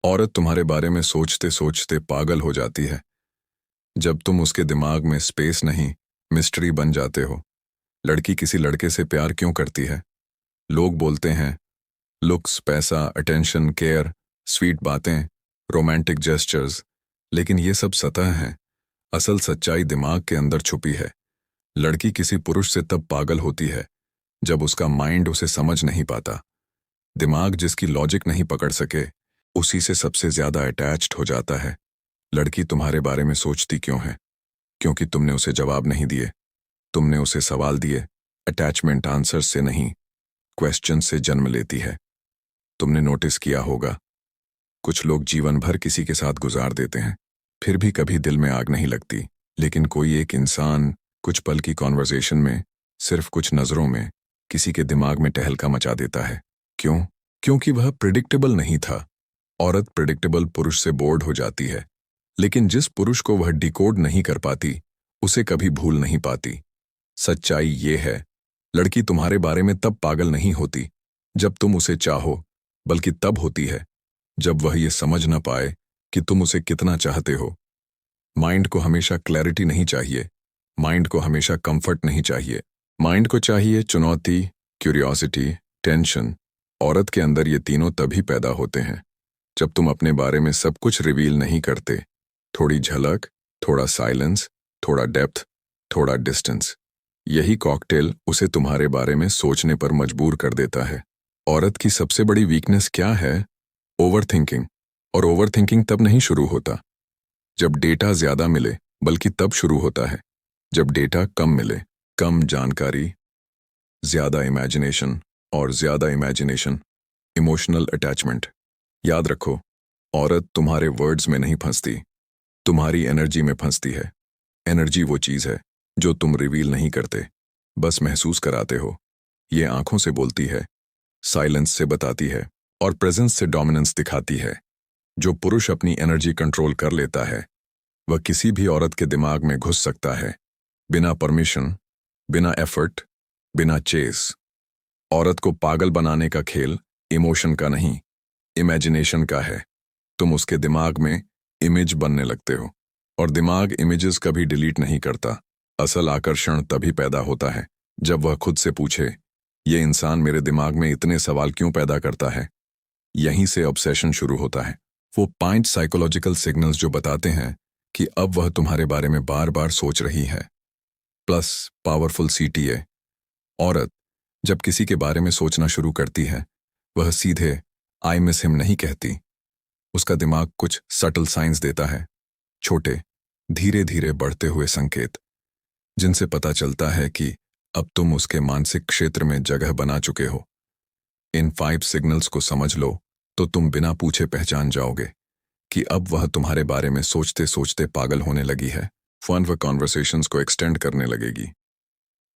औरत तुम्हारे बारे में सोचते सोचते पागल हो जाती है जब तुम उसके दिमाग में स्पेस नहीं, मिस्ट्री बन जाते हो। लड़की किसी लड़के से प्यार क्यों करती है? लोग बोलते हैं लुक्स, पैसा, अटेंशन, केयर, स्वीट बातें, रोमांटिक जेस्चर्स, लेकिन ये सब सतह है। असल सच्चाई दिमाग के अंदर छुपी है। लड़की किसी पुरुष से तब पागल होती है जब उसका माइंड उसे समझ नहीं पाता। दिमाग जिसकी लॉजिक नहीं पकड़ सके, उसी से सबसे ज्यादा अटैच्ड हो जाता है। लड़की तुम्हारे बारे में सोचती क्यों है? क्योंकि तुमने उसे जवाब नहीं दिए। तुमने उसे सवाल दिए। अटैचमेंट आंसर से नहीं, क्वेश्चन से जन्म लेती है। तुमने नोटिस किया होगा, कुछ लोग जीवन भर किसी के साथ गुजार देते हैं, फिर भी कभी दिल में आग नहीं लगती। लेकिन कोई एक इंसान कुछ पल की कॉन्वर्सेशन में, सिर्फ कुछ नजरों में, किसी के दिमाग में टहलका मचा देता है। क्यों? क्योंकि वह प्रिडिक्टेबल नहीं था। औरत प्रिडिक्टेबल पुरुष से बोर्ड हो जाती है, लेकिन जिस पुरुष को वह डिकोड नहीं कर पाती, उसे कभी भूल नहीं पाती। सच्चाई ये है, लड़की तुम्हारे बारे में तब पागल नहीं होती जब तुम उसे चाहो, बल्कि तब होती है जब वह ये समझ न पाए कि तुम उसे कितना चाहते हो। माइंड को हमेशा क्लैरिटी नहीं चाहिए, माइंड को हमेशा कंफर्ट नहीं चाहिए। माइंड को चाहिए चुनौती, क्यूरियोसिटी, टेंशन। औरत के अंदर ये तीनों तभी पैदा होते हैं जब तुम अपने बारे में सब कुछ रिवील नहीं करते। थोड़ी झलक, थोड़ा साइलेंस, थोड़ा डेप्थ, थोड़ा डिस्टेंस, यही कॉकटेल उसे तुम्हारे बारे में सोचने पर मजबूर कर देता है। औरत की सबसे बड़ी वीकनेस क्या है? Over thinking. और ओवर थिंकिंग तब नहीं शुरू होता जब डेटा ज्यादा मिले, बल्कि तब शुरू होता है जब डेटा कम मिले। कम जानकारी, ज्यादा इमेजिनेशन, और ज्यादा इमेजिनेशन, इमोशनल अटैचमेंट। याद रखो, औरत तुम्हारे वर्ड्स में नहीं फंसती, तुम्हारी एनर्जी में फंसती है। एनर्जी वो चीज है जो तुम रिवील नहीं करते, बस महसूस कराते हो। ये आंखों से बोलती है, साइलेंस से बताती है, और प्रेजेंस से डोमिनेंस दिखाती है। जो पुरुष अपनी एनर्जी कंट्रोल कर लेता है, वह किसी भी औरत के दिमाग में घुस सकता है, बिना परमिशन, बिना एफर्ट, बिना चेस। औरत को पागल बनाने का खेल इमोशन का नहीं, इमेजिनेशन का है। तुम उसके दिमाग में इमेज बनने लगते हो, और दिमाग इमेजेस कभी डिलीट नहीं करता। असल आकर्षण तभी पैदा होता है जब वह खुद से पूछे, ये इंसान मेरे दिमाग में इतने सवाल क्यों पैदा करता है? यहीं से ऑब्सेशन शुरू होता है। वो 5 साइकोलॉजिकल सिग्नल्स जो बताते हैं कि अब वह तुम्हारे बारे में बार बार सोच रही है। Plus powerful CTA. औरत जब किसी के बारे में सोचना शुरू करती है, वह सीधे आई मिस हिम नहीं कहती। उसका दिमाग कुछ सटल साइंस देता है, छोटे, धीरे धीरे बढ़ते हुए संकेत, जिनसे पता चलता है कि अब तुम उसके मानसिक क्षेत्र में जगह बना चुके हो। इन 5 सिग्नल्स को समझ लो तो तुम बिना पूछे पहचान जाओगे कि अब वह तुम्हारे बारे में सोचते सोचते पागल होने लगी है। वह कॉन्वर्सेशंस को एक्सटेंड करने लगेगी।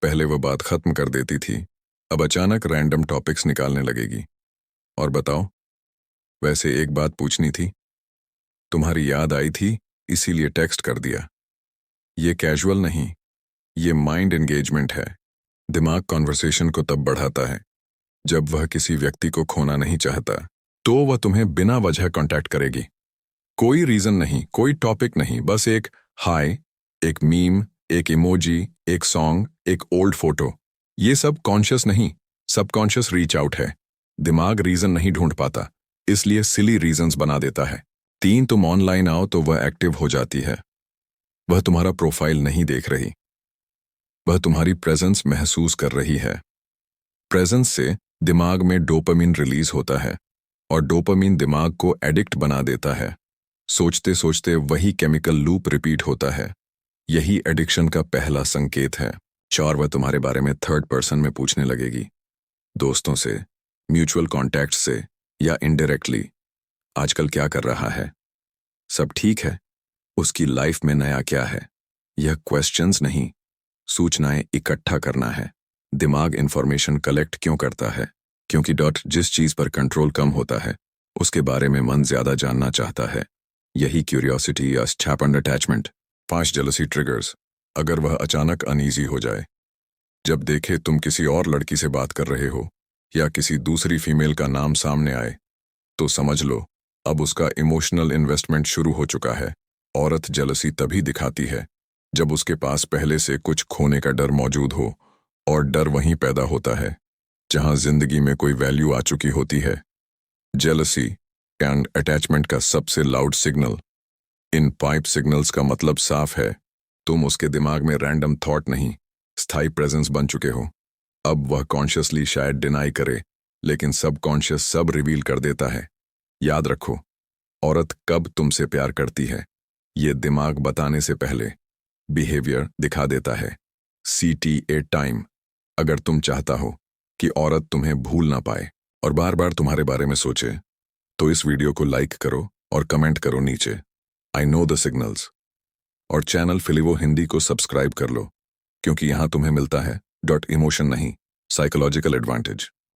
पहले वह बात खत्म कर देती थी, अब अचानक रैंडम टॉपिक्स निकालने लगेगी। और बताओ, वैसे एक बात पूछनी थी, तुम्हारी याद आई थी इसीलिए टेक्स्ट कर दिया। ये कैजुअल नहीं, ये माइंड एंगेजमेंट है। दिमाग कॉन्वर्सेशन को तब बढ़ाता है जब वह किसी व्यक्ति को खोना नहीं चाहता, तो वह तुम्हें बिना वजह कांटेक्ट करेगी। कोई रीजन नहीं, कोई टॉपिक नहीं, बस एक हाय, एक मीम, एक इमोजी, एक सॉन्ग, एक ओल्ड फोटो। ये सब कॉन्शियस नहीं, सबकॉन्शियस रीच आउट है। दिमाग रीजन नहीं ढूंढ पाता, इसलिए सिली रीजंस बना देता है। 3, तुम ऑनलाइन आओ तो वह एक्टिव हो जाती है। वह तुम्हारा प्रोफाइल नहीं देख रही, वह तुम्हारी प्रेजेंस महसूस कर रही है। प्रेजेंस से दिमाग में डोपामिन रिलीज होता है, और डोपामिन दिमाग को एडिक्ट बना देता है। सोचते सोचते वही केमिकल लूप रिपीट होता है। यही एडिक्शन का पहला संकेत है। 4, वह तुम्हारे बारे में थर्ड पर्सन में पूछने लगेगी, दोस्तों से, म्यूचुअल कॉन्टैक्ट से, या इनडायरेक्टली, आजकल क्या कर रहा है, सब ठीक है, उसकी लाइफ में नया क्या है। यह क्वेश्चंस नहीं, सूचनाएं इकट्ठा करना है। दिमाग इंफॉर्मेशन कलेक्ट क्यों करता है? क्योंकि जिस चीज पर कंट्रोल कम होता है, उसके बारे में मन ज्यादा जानना चाहता है। यही क्यूरियोसिटी या स्टैपन्ड अटैचमेंट। 5 jealousy triggers. अगर वह अचानक अनईजी हो जाए, जब देखे तुम किसी और लड़की से बात कर रहे हो, या किसी दूसरी फीमेल का नाम सामने आए, तो समझ लो अब उसका इमोशनल इन्वेस्टमेंट शुरू हो चुका है। औरत जेलसी तभी दिखाती है जब उसके पास पहले से कुछ खोने का डर मौजूद हो, और डर वहीं पैदा होता है जहां जिंदगी में कोई वैल्यू आ चुकी होती है। जेलसी एंड अटैचमेंट का सबसे लाउड सिग्नल। इन पाइप सिग्नल्स का मतलब साफ है, तुम उसके दिमाग में रैंडम थॉट नहीं, स्थायी प्रेजेंस बन चुके हो। अब वह कॉन्शियसली शायद डिनाई करे, लेकिन सबकॉन्शियस सब रिवील कर देता है। याद रखो, औरत कब तुमसे प्यार करती है, ये दिमाग बताने से पहले बिहेवियर दिखा देता है। CTA time. अगर तुम चाहता हो कि औरत तुम्हें भूल ना पाए और बार बार तुम्हारे बारे में सोचे, तो इस वीडियो को लाइक करो और कमेंट करो नीचे, आई नो द सिग्नल्स। और चैनल फिलिवो हिंदी को सब्सक्राइब कर लो, क्योंकि यहां तुम्हें मिलता है इमोशन नहीं, साइकोलॉजिकल एडवांटेज।